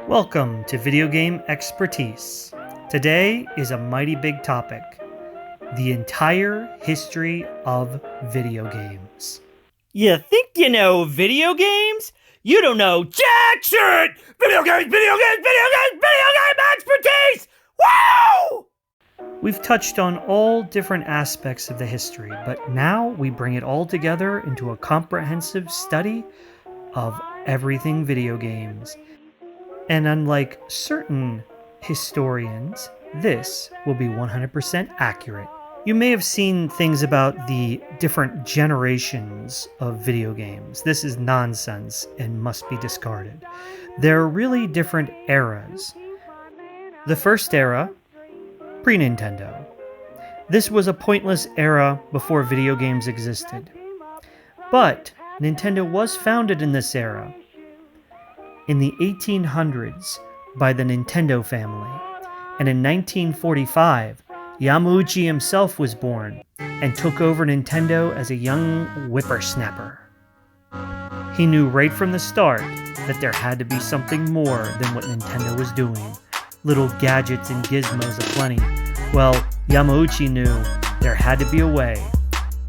Welcome to Video Game Expertise. Today is a mighty big topic: the entire history of video games. You think you know video games? You don't know jack shit! Video games, video games, video games, video game expertise! Woo! We've touched on all different aspects of the history, but now we bring it all together into a comprehensive study of everything video games. And unlike certain historians, this will be 100% accurate. You may have seen things about the different generations of video games. This is nonsense and must be discarded. There are really different eras. The first era, pre-Nintendo. This was a pointless era before video games existed. But Nintendo was founded in this era, in the 1800s, by the Nintendo family, and in 1945, Yamauchi himself was born and took over Nintendo as a young whippersnapper. He knew right from the start that there had to be something more than what Nintendo was doing. Little gadgets and gizmos aplenty. Well, Yamauchi knew there had to be a way,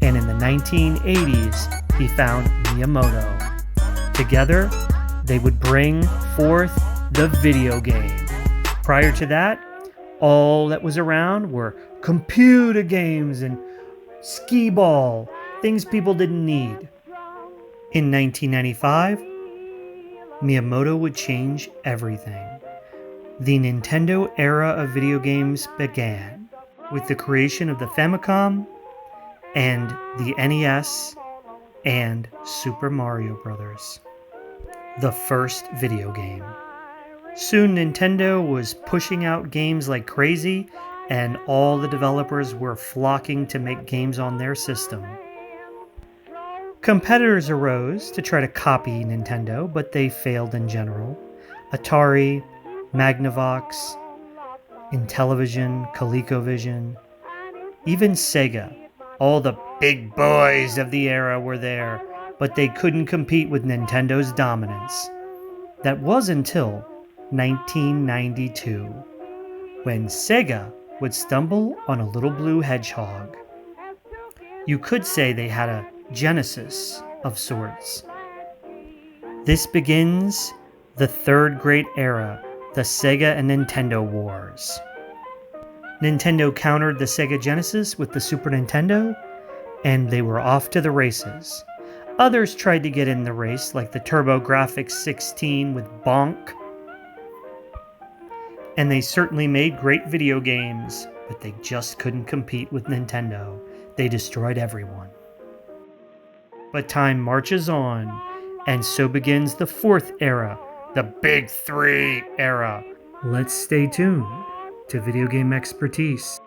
and in the 1980s, he found Miyamoto. Together, they would bring forth the video game. Prior to that, all that was around were computer games and skee-ball, things people didn't need. In 1995, Miyamoto would change everything. The Nintendo era of video games began with the creation of the Famicom and the NES and Super Mario Bros., the first video game. Soon Nintendo was pushing out games like crazy, and all the developers were flocking to make games on their system. Competitors arose to try to copy Nintendo, but they failed in general. Atari, Magnavox, Intellivision, ColecoVision, even Sega. All the big boys of the era were there, but they couldn't compete with Nintendo's dominance. That was until 1992, when Sega would stumble on a little blue hedgehog. You could say they had a genesis of sorts. This begins the third great era, the Sega and Nintendo Wars. Nintendo countered the Sega Genesis with the Super Nintendo, and they were off to the races. Others tried to get in the race, like the TurboGrafx 16 with Bonk. And they certainly made great video games, but they just couldn't compete with Nintendo. They destroyed everyone. But time marches on, and so begins the fourth era, the Big Three era. Let's stay tuned to Video Game Expertise.